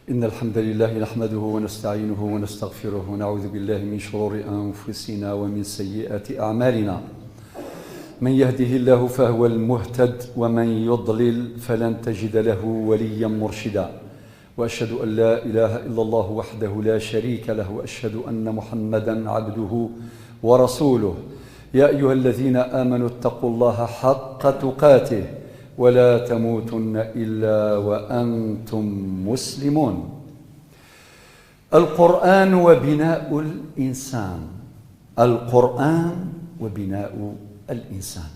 إن الحمد لله نحمده ونستعينه ونستغفره ونعوذ بالله من شرور أنفسنا ومن سيئات أعمالنا. من يهده الله فهو المهتد ومن يضلل فلن تجد له وليا مرشدا. وأشهد أن لا إله إلا الله وحده لا شريك له وأشهد أن محمدا عبده ورسوله. يا أيها الذين آمنوا اتقوا الله حق تقاته ولا تموتن إلا وأنتم مسلمون. القرآن وبناء الإنسان. القرآن وبناء الإنسان.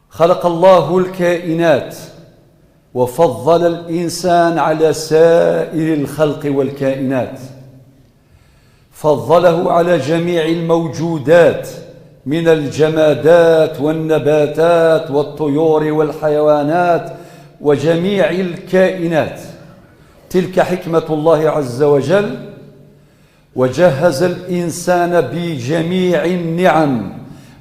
خلق الله الكائنات وفضل الإنسان على سائر الخلق والكائنات، فضله على جميع الموجودات من الجمادات والنباتات والطيور والحيوانات وجميع الكائنات. تلك حكمة الله عز وجل، وجهز الإنسان بجميع النعم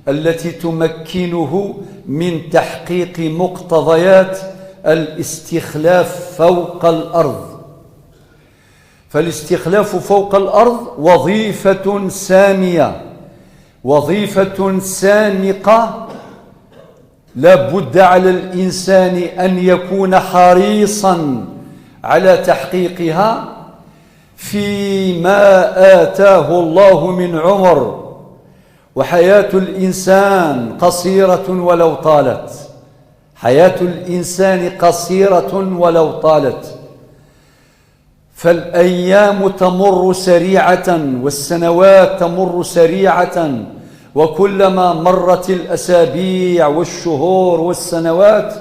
التي تمكنه من تحقيق مقتضيات الاستخلاف فوق الأرض. فالاستخلاف فوق الأرض وظيفة سامية، وظيفة سامقة، لا بد على الإنسان أن يكون حريصا على تحقيقها فيما آتاه الله من عمر. وحياة الإنسان قصيرة ولو طالت، حياة الإنسان قصيرة ولو طالت، فالأيام تمر سريعة والسنوات تمر سريعة، وكلما مرت الأسابيع والشهور والسنوات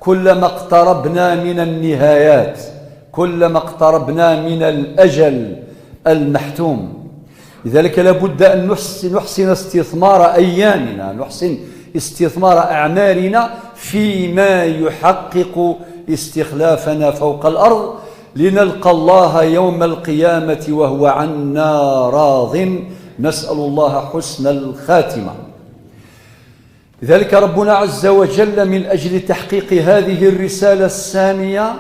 كلما اقتربنا من النهايات، كلما اقتربنا من الأجل المحتوم. لذلك لابد أن نحسن استثمار أيامنا، نحسن استثمار أعمالنا فيما يحقق استخلافنا فوق الأرض، لنلقى الله يوم القيامة وهو عنا راض، نسأل الله حسن الخاتمة. لذلك ربنا عز وجل من أجل تحقيق هذه الرسالة السامية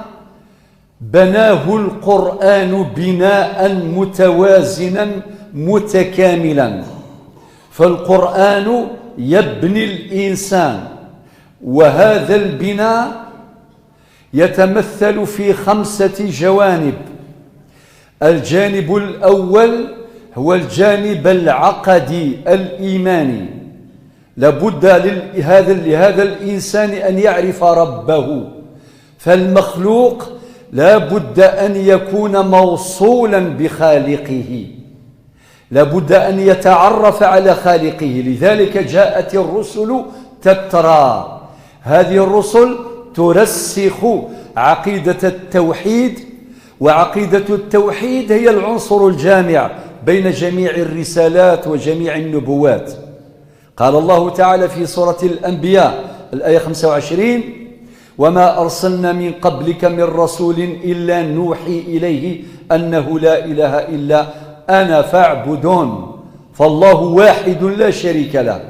بناه القرآن بناء متوازنا متكاملا. فالقرآن يبني الإنسان، وهذا البناء يتمثل في 5 جوانب. الجانب الأول هو الجانب العقدي الإيماني. لابد لهذا الإنسان أن يعرف ربه، فالمخلوق لابد أن يكون موصولا بخالقه، لابد أن يتعرف على خالقه. لذلك جاءت الرسل تترى. هذه الرسل ترسخ عقيدة التوحيد، وعقيدة التوحيد هي العنصر الجامع بين جميع الرسالات وجميع النبوات. قال الله تعالى في سورة الأنبياء الآية 25: وما أرسلنا من قبلك من رسول إلا نوحي إليه أنه لا إله إلا أنا فاعبدون. فالله واحد لا شريك له.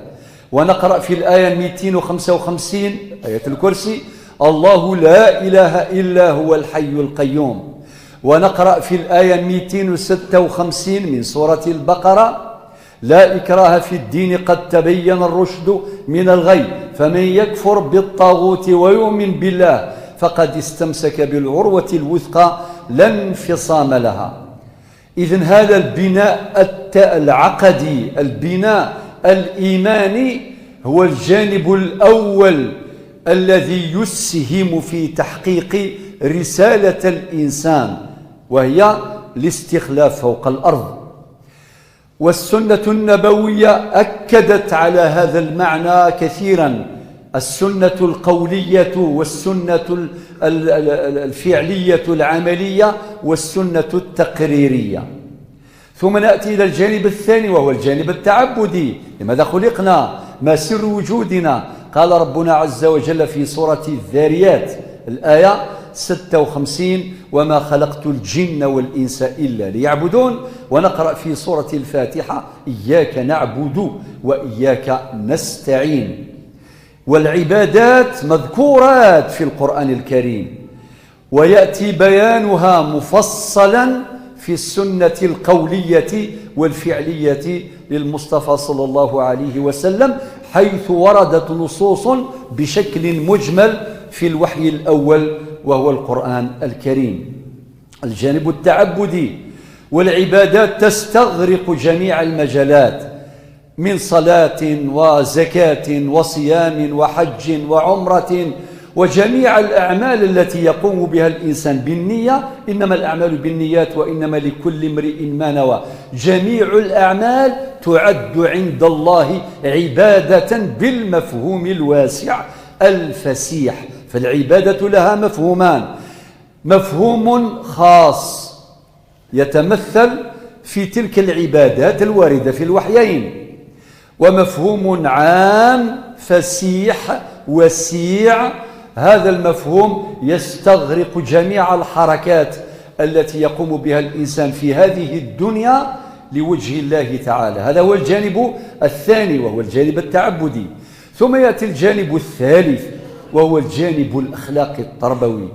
ونقرأ في الآية 255 آية الكرسي: الله لا إله إلا هو الحي القيوم. ونقرأ في الآية 256 من سورة البقرة: لا إكراه في الدين قد تبين الرشد من الغي فمن يكفر بالطاغوت ويؤمن بالله فقد استمسك بالعروة الوثقى لا انفصام لها. إذن هذا البناء العقدي، البناء الإيماني، هو الجانب الأول الذي يسهم في تحقيق رسالة الإنسان، وهي الاستخلاف فوق الأرض. والسنة النبوية أكدت على هذا المعنى كثيرا، السنة القولية والسنة الفعلية العملية والسنة التقريرية. ثم نأتي إلى الجانب الثاني وهو الجانب التعبدي. لماذا خلقنا؟ ما سر وجودنا؟ قال ربنا عز وجل في سورة الذاريات الآية 56: وما خلقت الجن والإنس إلا ليعبدون. ونقرأ في سورة الفاتحة: إياك نعبد وإياك نستعين. والعبادات مذكورات في القرآن الكريم، ويأتي بيانها مفصلا في السنة القولية والفعلية للمصطفى صلى الله عليه وسلم، حيث وردت نصوص بشكل مجمل في الوحي الأول وهو القرآن الكريم. الجانب التعبدي والعبادات تستغرق جميع المجالات من صلاة وزكاة وصيام وحج وعمرة وجميع الأعمال التي يقوم بها الإنسان بالنية. إنما الأعمال بالنيات وإنما لكل امرئ ما نوى. جميع الأعمال تعد عند الله عبادة بالمفهوم الواسع الفسيح. فالعبادة لها مفهومان: مفهوم خاص يتمثل في تلك العبادات الواردة في الوحيين، ومفهوم عام فسيح وسيع. هذا المفهوم يستغرق جميع الحركات التي يقوم بها الإنسان في هذه الدنيا لوجه الله تعالى. هذا هو الجانب الثاني وهو الجانب التعبدي. ثم يأتي الجانب الثالث وهو الجانب الأخلاقي التربوي.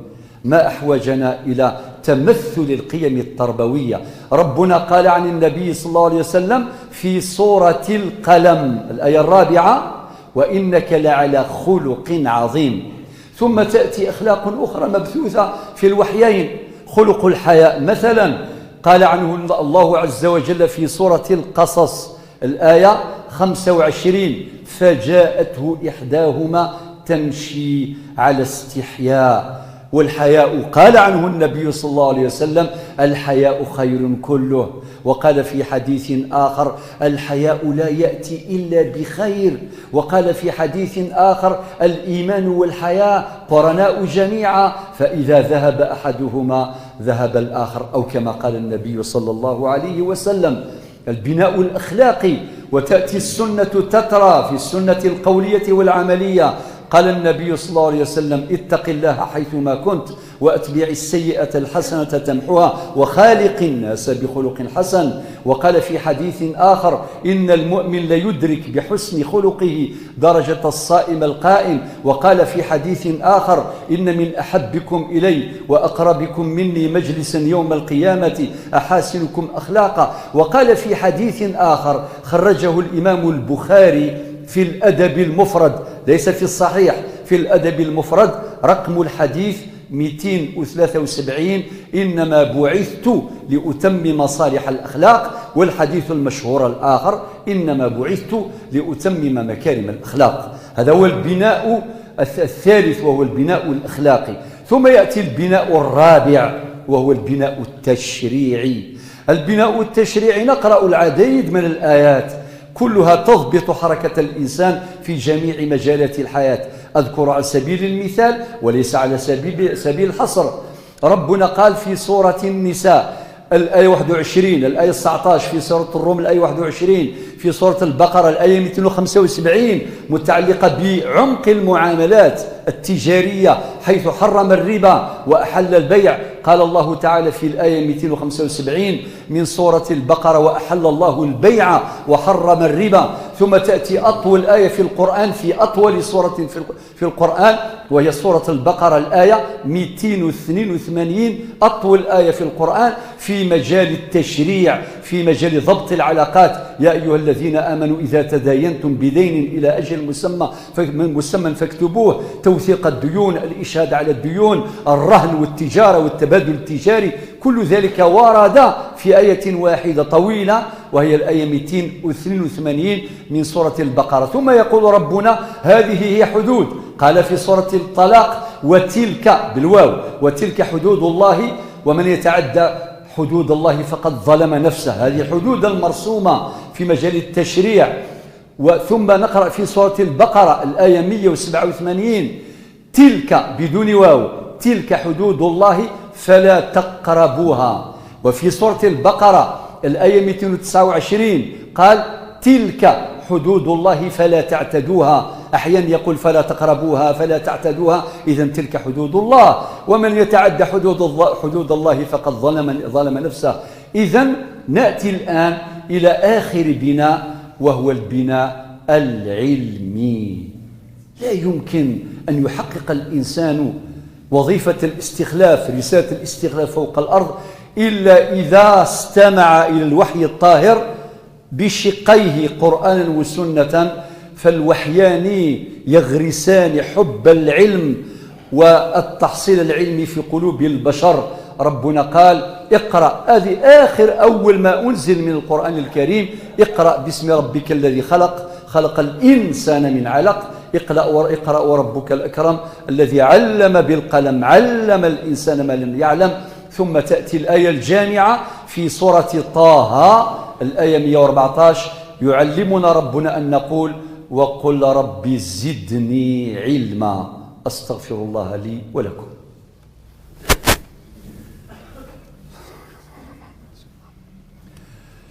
ما أحوجنا إلى تمثل القيم التربوية؟ ربنا قال عن النبي صلى الله عليه وسلم في سورة القلم الآية 4: وإنك لعلى خلق عظيم. ثم تأتي أخلاق أخرى مبثوثة في الوحيين. خلق الحياء مثلا قال عنه الله عز وجل في سورة القصص الآية 25: فجاءته إحداهما تمشي على استحياء. والحياء قال عنه النبي صلى الله عليه وسلم: الحياء خير كله. وقال في حديث آخر: الحياء لا يأتي إلا بخير. وقال في حديث آخر: الإيمان والحياء قرناء جميعا، فإذا ذهب أحدهما ذهب الآخر، أو كما قال النبي صلى الله عليه وسلم. البناء الأخلاقي. وتأتي السنة تترى في السنة القولية والعملية. قال النبي صلى الله عليه وسلم: اتق الله حيثما كنت وأتبع السيئة الحسنة تمحها وخالق الناس بخلق حسن. وقال في حديث آخر: إن المؤمن ليدرك بحسن خلقه درجة الصائم القائم. وقال في حديث آخر: إن من أحبكم إلي وأقربكم مني مجلسا يوم القيامة أحاسنكم أخلاقا. وقال في حديث آخر خرجه الإمام البخاري في الأدب المفرد، ليس في الصحيح، في الأدب المفرد، رقم الحديث 273: إنما بعثت لأتمم مصالح الأخلاق. والحديث المشهور الآخر: إنما بعثت لأتمم مكارم الأخلاق. هذا هو البناء الثالث وهو البناء الأخلاقي. ثم يأتي البناء الرابع وهو البناء التشريعي. البناء التشريعي نقرأ العديد من الآيات كلها تضبط حركة الإنسان في جميع مجالات الحياة. أذكر على سبيل المثال وليس على سبيل الحصر. ربنا قال في سورة النساء الآية 21، الآية 19 في سورة الروم الآية 21، في سورة البقرة الآية 275 متعلقة بعمق المعاملات التجارية حيث حرم الربا وأحل البيع. قال الله تعالى في الآية 275 من سورة البقرة: وأحل الله البيع وحرم الربا. ثم تأتي أطول آية في القرآن في أطول سورة في القرآن وهي سورة البقرة الآية 282، أطول آية في القرآن في مجال التشريع، في مجال ضبط العلاقات. يا أيها الذين آمنوا إذا تداينتم بدين إلى أجل مسمى فاكتبوه. توثيق الديون، الإشهاد على الديون، الرهن والتجارة والتبادل التجاري، كل ذلك ورد في آية واحدة طويلة وهي الآية 282 من سورة البقرة. ثم يقول ربنا: هذه هي حدود. قال في سورة الطلاق: وتلك بالواو، وتلك حدود الله ومن يتعدى حدود الله فقد ظلم نفسه. هذه الحدود المرسومة في مجال التشريع. ثم نقرأ في سورة البقرة الآية 187: تلك بدون واو، تلك حدود الله فلا تقربوها. وفي سورة البقرة الآية 229 قال: تلك حدود الله فلا تعتدوها. أحيانا يقول فلا تقربوها فلا تعتدوها، إذن تلك حدود الله، ومن يتعدى حدود الله فقد ظلم نفسه. إذن نأتي الآن إلى آخر بناء وهو البناء العلمي. لا يمكن أن يحقق الإنسان وظيفة الاستخلاف، رسالة الاستخلاف فوق الأرض، إلا إذا استمع إلى الوحي الطاهر بشقيه قرآنا وسنة، فالوحيان يغرسان حب العلم والتحصيل العلمي في قلوب البشر. ربنا قال اقرأ، هذه أول ما أنزل من القرآن الكريم، اقرأ باسم ربك الذي خلق، خلق الإنسان من علق، اقرأ وربك الأكرم الذي علم بالقلم، علم الإنسان ما لم يعلم. ثم تأتي الآية الجامعة في سورة طه الآية 114، يعلمنا ربنا أن نقول وقل رب زدني علما. أستغفر الله لي ولكم.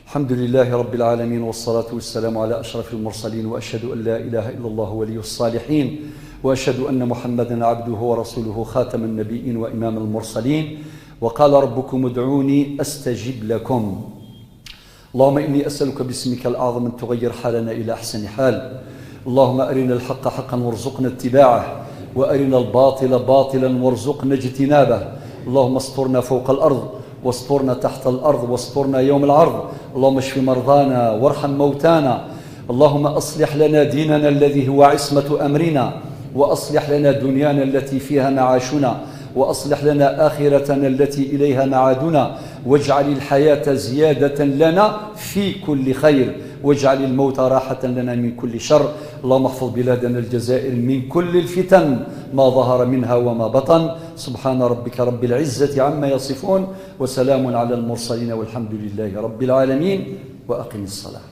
الحمد لله رب العالمين، والصلاة والسلام على أشرف المرسلين، وأشهد أن لا إله إلا الله ولي الصالحين، وأشهد أن محمدا عبده ورسوله خاتم النبيين وإمام المرسلين. وقال ربكم ادعوني أستجب لكم. اللهم إني أسألك باسمك الأعظم أن تغير حالنا إلى أحسن حال. اللهم أرنا الحق حقا وارزقنا اتباعه، وأرنا الباطل باطلا وارزقنا اجتنابه. اللهم استرنا فوق الأرض، واسترنا تحت الأرض، واسترنا يوم العرض. اللهم اشف مرضانا وارحم موتانا. اللهم أصلح لنا ديننا الذي هو عصمة أمرنا، وأصلح لنا دنيانا التي فيها معاشنا، وأصلح لنا آخرتنا التي إليها معادنا، واجعل الحياة زيادة لنا في كل خير، واجعل الموت راحة لنا من كل شر. اللهم احفظ بلادنا الجزائر من كل الفتن ما ظهر منها وما بطن. سبحان ربك رب العزة عما يصفون، وسلام على المرسلين، والحمد لله رب العالمين. وأقم الصلاة.